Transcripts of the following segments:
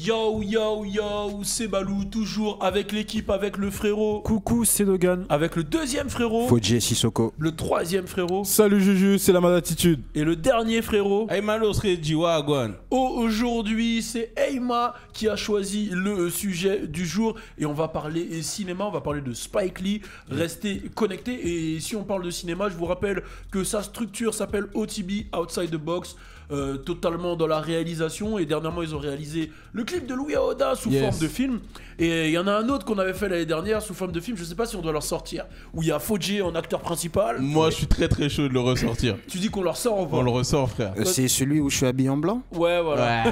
Yo yo yo, c'est Balou, toujours avec l'équipe, avec le frérot. Coucou, c'est Dogan. Avec le deuxième frérot. Fodji et Sissoko. Le troisième frérot. Salut Juju, c'est la Malatitude. Et le dernier frérot. Aymalo serait Jiwagwan. Aujourd'hui, c'est Ayma qui a choisi le sujet du jour. Et on va parler cinéma, on va parler de Spike Lee. Restez connectés. Et si on parle de cinéma, je vous rappelle que sa structure s'appelle OTB, Outside the Box. Totalement dans la réalisation, et dernièrement ils ont réalisé le clip de Louis Aoda sous forme de film, et il y en a un autre qu'on avait fait l'année dernière sous forme de film, je sais pas si on doit leur sortir, où il y a Fodji en acteur principal. Moi je suis très très chaud de le ressortir. Tu dis qu'on leur sort en On le ressort, frère. C'est celui où je suis habillé en blanc? Ouais, voilà.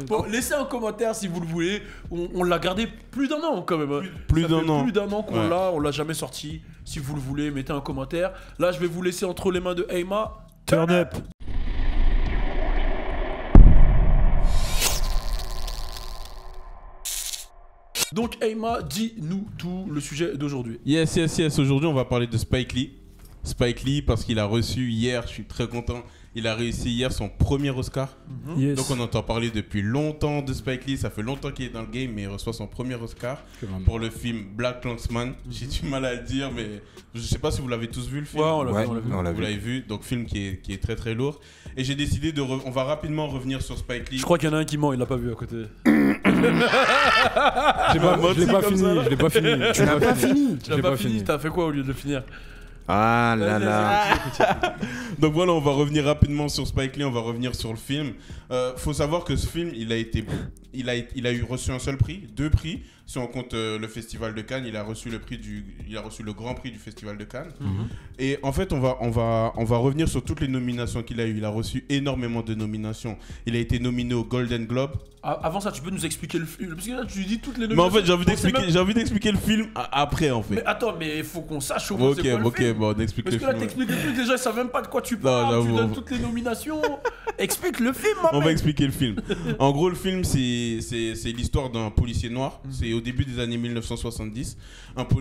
Bon, laissez un commentaire si vous le voulez. On l'a gardé plus d'un an quand même. Plus d'un an. Plus d'un an qu'on l'a, on l'a jamais sorti. Si vous le voulez, mettez un commentaire. Là je vais vous laisser entre les mains de Ayma. Turn up. Donc Ayma, dis-nous tout le sujet d'aujourd'hui. Yes. Aujourd'hui, on va parler de Spike Lee. Spike Lee, parce qu'il a reçu hier, je suis très content, il a réussi hier son premier Oscar. Yes. Donc on entend parler depuis longtemps de Spike Lee, ça fait longtemps qu'il est dans le game, mais il reçoit son premier Oscar pour le film Black Klansman. J'ai du mal à le dire, mais je sais pas si vous l'avez tous vu le film. Ouais, on l'a vu. Vous l'avez vu, donc film qui est très très lourd. Et j'ai décidé on va rapidement revenir sur Spike Lee. Je crois qu'il y en a un qui ment, il l'a pas vu à côté. Je l'ai pas fini. Tu l'as pas fini? Tu l'as pas fini, t'as fait quoi au lieu de le finir? Ah là là. Donc voilà, on va revenir rapidement sur Spike Lee, on va revenir sur le film. Faut savoir que ce film, il a eu reçu un seul prix, 2 prix. Si on compte le Festival de Cannes, il a reçu le Grand Prix du Festival de Cannes. Et en fait, on va revenir sur toutes les nominations qu'il a eues. Il a reçu énormément de nominations. Il a été nominé au Golden Globe. Avant ça, tu peux nous expliquer le film? Parce que là, tu dis toutes les Mais nominations. en fait, j'ai envie d'expliquer le film après, en fait. Mais attends, mais il faut qu'on sache au moins c'est quoi le film. Bon, on explique Parce le que là, film. t'expliques le film, déjà, ils savent même pas de quoi tu parles. Tu donnes toutes les nominations. Explique le film, On va expliquer le film. En gros, le film, c'est l'histoire d'un policier noir. C'est au début des années 1970.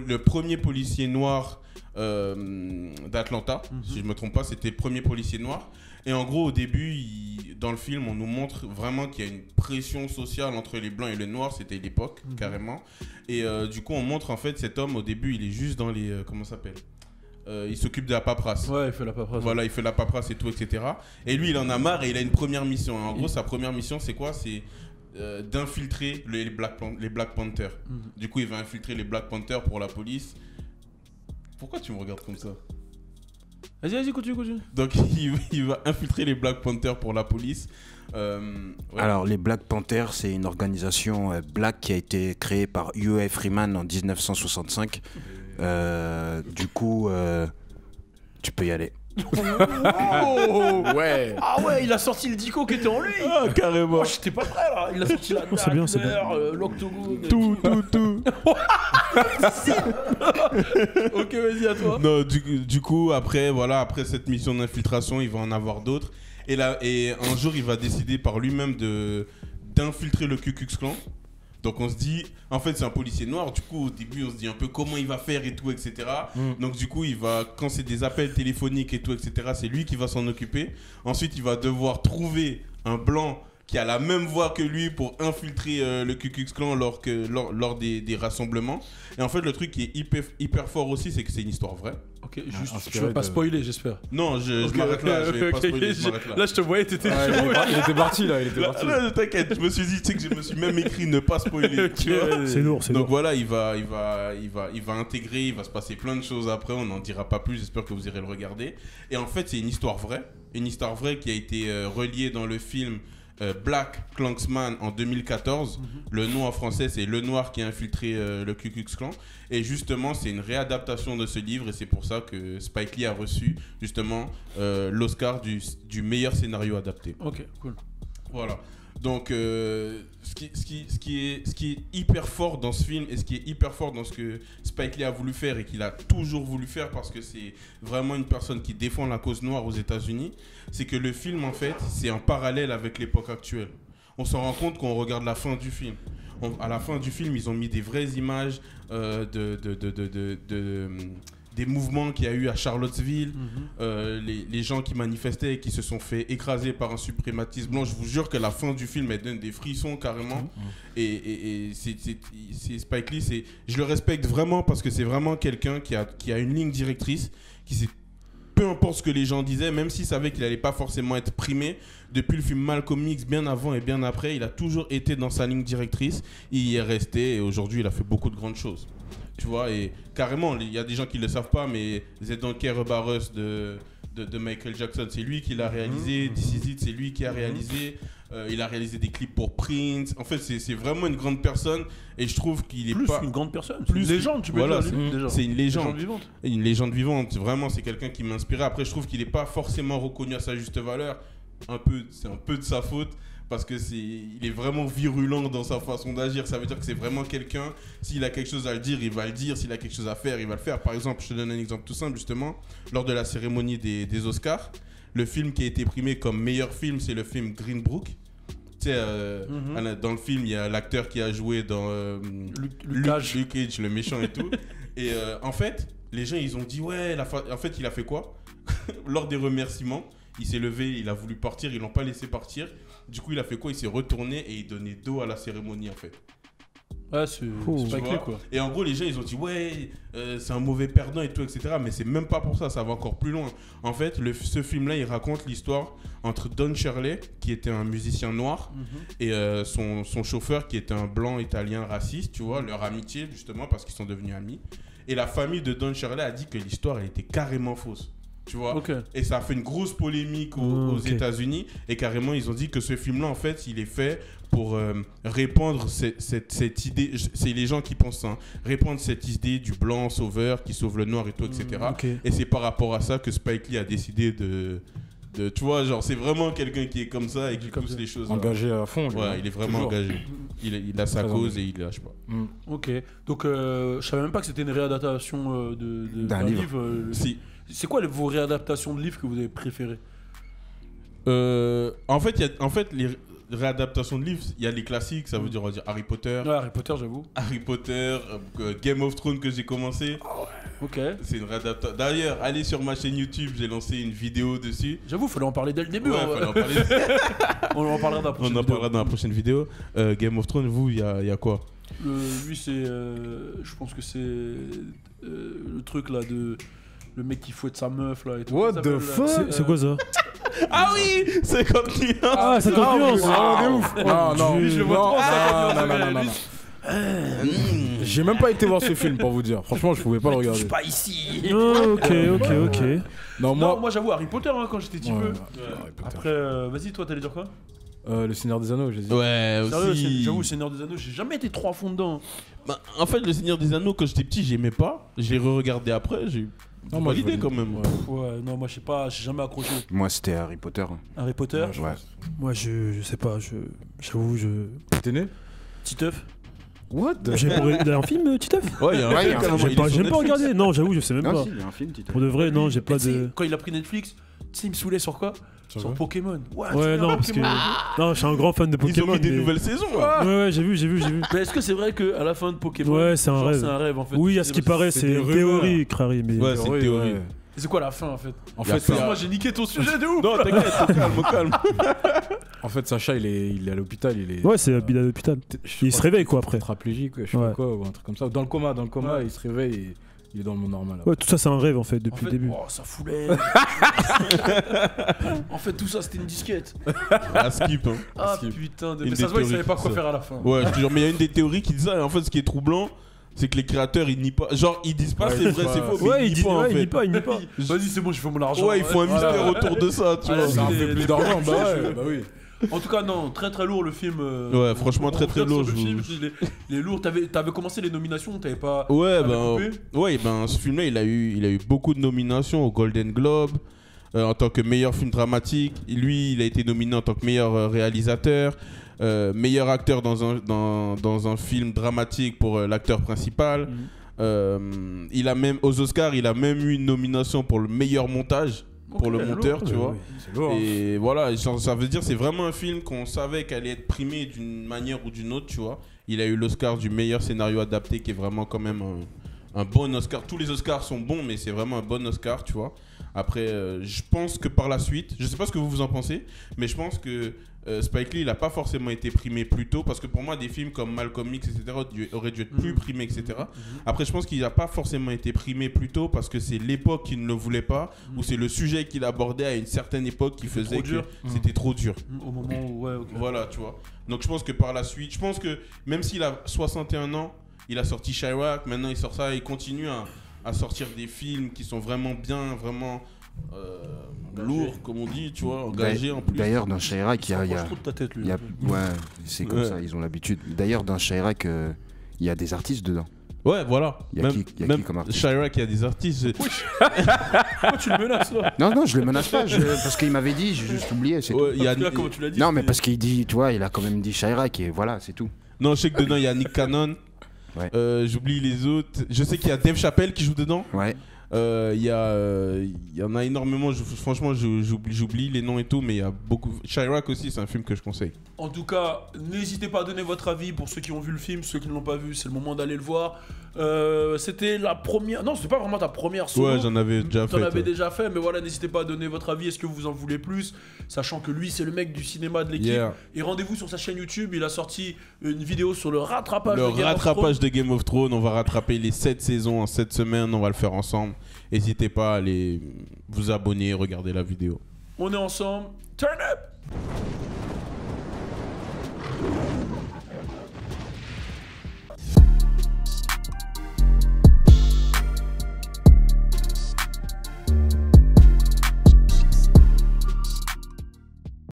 Le premier policier noir d'Atlanta, si je me trompe pas, c'était le premier policier noir. Et en gros, au début, dans le film, on nous montre vraiment qu'il y a une pression sociale entre les blancs et les noirs. C'était l'époque, carrément. Et du coup, on montre en fait cet homme, au début, il est juste dans les... comment ça s'appelle ? Il s'occupe de la paperasse. Ouais, il fait la paperasse. Voilà, il fait la paperasse et tout, etc. Et lui, il en a marre et il a une première mission. En gros, sa première mission, c'est quoi ? C'est d'infiltrer les Black Panthers. Du coup, il va infiltrer les Black Panthers pour la police. Pourquoi tu me regardes comme ça ? Vas-y, continue. Donc, il va infiltrer les Black Panthers pour la police. Alors, les Black Panthers, c'est une organisation black qui a été créée par U.A. Freeman en 1965. Du coup, tu peux y aller. Ouais. Ah ouais, il a sorti le dico qui était en lui. Ah, carrément. Oh, j'étais pas prêt là. Il a sorti la c'est bien, c'est bien. l'octogone. Tout. Ok, vas-y, à toi. Non, du coup, après cette mission d'infiltration, il va en avoir d'autres. Et un jour, il va décider par lui-même d'infiltrer le Ku Klux Klan. Donc on se dit, en fait c'est un policier noir, du coup au début on se dit un peu comment il va faire et tout, etc. Donc du coup quand c'est des appels téléphoniques et tout, etc., c'est lui qui va s'en occuper. Ensuite il va devoir trouver un blanc qui a la même voix que lui pour infiltrer le Ku Klux Klan lors des rassemblements. Et en fait le truc qui est hyper fort aussi, c'est que c'est une histoire vraie. Ok, juste, tu vas pas spoiler, j'espère. Non, je m'arrête là, je vais pas spoiler, je m'arrête là. Là, je te voyais, t'étais Il était parti là, Là, t'inquiète, je me suis dit, tu sais que je me suis même écrit ne pas spoiler. Tu vois. C'est lourd, Donc voilà, il va intégrer, il va se passer plein de choses après, on n'en dira pas plus, j'espère que vous irez le regarder. Et en fait, c'est une histoire vraie qui a été reliée dans le film Black Klansman en 2014. Le nom en français, c'est Le Noir qui a infiltré le Ku Klux Klan. Et justement, c'est une réadaptation de ce livre et c'est pour ça que Spike Lee a reçu justement l'Oscar du meilleur scénario adapté. Ok, cool. Voilà. Donc, ce qui est hyper fort dans ce film et ce qui est hyper fort dans ce que Spike Lee a voulu faire et qu'il a toujours voulu faire parce que c'est vraiment une personne qui défend la cause noire aux États-Unis, c'est que le film, en fait, c'est un parallèle avec l'époque actuelle. On s'en rend compte quand on regarde la fin du film. À la fin du film, ils ont mis des vraies images des mouvements qu'il y a eu à Charlottesville, les gens qui manifestaient et qui se sont fait écraser par un suprématiste blanc. Je vous jure que la fin du film, elle donne des frissons carrément. Et c'est Spike Lee, je le respecte vraiment parce que c'est vraiment quelqu'un qui a une ligne directrice, peu importe ce que les gens disaient, même s'il savait qu'il n'allait pas forcément être primé, depuis le film Malcolm X, bien avant et bien après, il a toujours été dans sa ligne directrice, il y est resté et aujourd'hui il a fait beaucoup de grandes choses. Tu vois, et carrément, il y a des gens qui ne le savent pas, mais The Don't Care About Us de Michael Jackson, c'est lui qui l'a réalisé, This Is It, c'est lui qui a réalisé, il a réalisé des clips pour Prince, en fait c'est vraiment une grande personne et je trouve qu'il est plus pas... une grande personne, plus une légende, tu peux voilà, dire. C'est une légende. Vivante. Une légende vivante, vraiment c'est quelqu'un qui m'inspirait. Après je trouve qu'il n'est pas forcément reconnu à sa juste valeur, c'est un peu de sa faute. Parce que il est vraiment virulent dans sa façon d'agir. Ça veut dire que c'est vraiment quelqu'un, s'il a quelque chose à le dire, il va le dire. S'il a quelque chose à faire, il va le faire. Par exemple, je te donne un exemple tout simple, justement. Lors de la cérémonie des Oscars, le film qui a été primé comme meilleur film, c'est le film Green Book. Tu sais, dans le film, il y a l'acteur qui a joué dans Luke Cage, le méchant et tout. Et en fait, les gens, ils ont dit, ouais, en fait, il a fait quoi? Lors des remerciements, il s'est levé, il a voulu partir, ils l'ont pas laissé partir. Du coup, il a fait quoi? Il s'est retourné et il donnait dos à la cérémonie, en fait. Ouais, c'est pas clé, quoi. Et en gros, les gens, ils ont dit, ouais, c'est un mauvais perdant et tout, etc. Mais c'est même pas pour ça, ça va encore plus loin. En fait, ce film-là, il raconte l'histoire entre Don Shirley, qui était un musicien noir, et son chauffeur, qui était un blanc italien raciste, tu vois, leur amitié, justement, parce qu'ils sont devenus amis. Et la famille de Don Shirley a dit que l'histoire, elle était carrément fausse. Tu vois, et ça a fait une grosse polémique aux États-Unis et carrément ils ont dit que ce film-là en fait il est fait pour répandre cette idée, c'est les gens qui pensent ça, hein, répandre cette idée du blanc sauveur qui sauve le noir et tout, etc. Et c'est par rapport à ça que Spike Lee a décidé de tu vois, genre c'est vraiment quelqu'un qui est comme ça et qui pousse les choses engagé à fond. Ouais, il est vraiment engagé, il a sa cause et il lâche pas. Ok, donc je savais même pas que c'était une réadaptation d'un livre. Si. C'est quoi vos réadaptations de livres que vous avez préférées? En fait, les réadaptations de livres, il y a les classiques, ça veut dire, on va dire Harry Potter. Ouais, Harry Potter, j'avoue. Harry Potter, Game of Thrones que j'ai commencé. Oh, ouais. Ok. C'est une réadaptation. D'ailleurs, allez sur ma chaîne YouTube, j'ai lancé une vidéo dessus. J'avoue, fallait en parler dès le début. Ouais, fallait en parler. On en parlera dans la prochaine vidéo. On en parlera dans la prochaine vidéo. Game of Thrones, vous, il y a quoi? Lui, c'est. Je pense que c'est. Le truc là de. Le mec qui fouette sa meuf là et tout. What the fuck? C'est quoi ça? Ah oui, 50 nuances. Ah, 50 nuances. Ah, de ouf. Non, je le vois trop. J'ai même pas été voir ce film pour vous dire. Franchement, je pouvais pas le regarder. Je suis pas ici. Ok. Non, moi j'avoue Harry Potter quand j'étais petit peu. Après, Après, vas-y, toi t'allais dire quoi? Le Seigneur des Anneaux, j'ai dit. Ouais, aussi. J'avoue, Seigneur des Anneaux, j'ai jamais été trop à fond dedans. Bah, en fait, le Seigneur des Anneaux, quand j'étais petit, j'aimais pas. J'ai re-regardé après, j'ai moi, validé quand même. Ouais, non, moi je sais pas, j'ai jamais accroché. Moi, c'était Harry Potter. Harry Potter? Ouais. Moi, je sais pas, j'avoue, T'es né? Titeuf? What? Il y a un film, Titeuf? Ouais, il y a un film. J'ai pas regardé, non, j'avoue, je sais même Non, pas. si, il y a un film, Titeuf. Pour de vrai, non, j'ai pas de. Quand il a pris Netflix, tu sais, il me saoulait sur quoi? Sur Pokémon. Ouais, non, parce que. Non, je suis un grand fan de Ils ont Pokémon. mis des nouvelles saisons. Ouais, j'ai vu. Mais est-ce que c'est vrai qu'à la fin de Pokémon, Ouais, c'est un rêve. c'est un rêve en fait? Oui, à ce qui paraît, c'est une théorie, Crary. Mais... Ouais, c'est une théorie. C'est quoi la fin en fait? En fait, Moi j'ai niqué ton sujet de ouf! Non, t'inquiète, calme. En fait, Sacha, il est à l'hôpital. Ouais, c'est à l'hôpital. Il se réveille quoi après? Tétraplégique, je sais pas quoi, ou un truc comme ça. Dans le coma, il se réveille et il est dans le monde normal. Ouais, tout ça c'est un rêve en fait depuis le début. Oh, ça foulait! En fait, tout ça c'était une disquette. À skip. Hein. Ah putain, Une mais ça se voit, il savait pas quoi ça. faire à la fin. Ouais, je te jure, mais il y a une des théories qui dit ça. Et en fait, ce qui est troublant, c'est que les créateurs ils nient pas. Genre, ils disent pas c'est vrai, c'est faux. Ouais, mais il nient pas en fait. nie pas. Vas-y, c'est bon, je fais mon argent. Ouais, ils font un mystère autour de ça, tu vois. Ça fait plus d'argent, bah oui. En tout cas, non, très très lourd le film. Ouais, franchement, très très lourd. Le film, il est lourd. T'avais commencé les nominations, t'avais pas. Ouais, ce film-là, il a eu beaucoup de nominations au Golden Globe en tant que meilleur film dramatique. Lui, il a été nominé en tant que meilleur réalisateur, meilleur acteur dans un film dramatique pour l'acteur principal. Il a même aux Oscars, il a même eu une nomination pour le meilleur montage. Pour le monteur, lourd, tu vois. C'est lourd. Et voilà, ça veut dire c'est vraiment un film qu'on savait qu'elle allait être primé d'une manière ou d'une autre, tu vois. Il a eu l'Oscar du meilleur scénario adapté, qui est vraiment quand même un bon Oscar. Tous les Oscars sont bons, mais c'est vraiment un bon Oscar, tu vois. Après, je pense que par la suite, je sais pas ce que vous en pensez, mais je pense que Spike Lee, il a pas forcément été primé plus tôt, parce que pour moi, des films comme Malcolm X, etc., auraient dû être plus primés, etc. Après, je pense qu'il n'a pas forcément été primé plus tôt, parce que c'est l'époque qui ne le voulait pas, ou c'est le sujet qu'il abordait à une certaine époque qui faisait que c'était trop dur. Au moment où, ouais, ok. Voilà, tu vois. Donc je pense que par la suite, je pense que même s'il a 61 ans, il a sorti Chirac, maintenant il sort ça, il continue à sortir des films qui sont vraiment bien, vraiment lourds, comme on dit, tu vois, engagés en plus. D'ailleurs, dans Chirac, il y a trop de ta tête, lui. ouais, c'est comme ça, ils ont l'habitude. D'ailleurs, dans Chirac, il y a des artistes dedans. Ouais, voilà. Il y a qui comme artiste? Chirac, il y a des artistes. Pourquoi tu le menaces là? Non, je le menace pas, parce qu'il m'avait dit, j'ai juste oublié. C'est Ouais, tout. Là, comment tu l'as dit? Non, mais parce qu'il dit, tu vois, il a quand même dit Chirac et voilà, c'est tout. Non, je sais que dedans, il y a Nick Cannon. Ouais. J'oublie les autres. Je sais qu'il y a Dave Chappelle qui joue dedans. Ouais. Il y en a énormément. Franchement, j'oublie les noms et tout, mais il y a beaucoup. Chirac aussi, c'est un film que je conseille. En tout cas, n'hésitez pas à donner votre avis pour ceux qui ont vu le film, ceux qui ne l'ont pas vu, c'est le moment d'aller le voir. C'était la première. Non, c'était pas vraiment ta première solo. Ouais, j'en avais déjà fait. T'en avais déjà fait, mais voilà, n'hésitez pas à donner votre avis. Est-ce que vous en voulez plus? Sachant que lui, c'est le mec du cinéma de l'équipe. Yeah. Et rendez-vous sur sa chaîne YouTube. Il a sorti une vidéo sur le rattrapage de Game of Thrones. On va rattraper les 7 saisons en 7 semaines. On va le faire ensemble. N'hésitez pas à aller vous abonner, regarder la vidéo. On est ensemble. Turn up!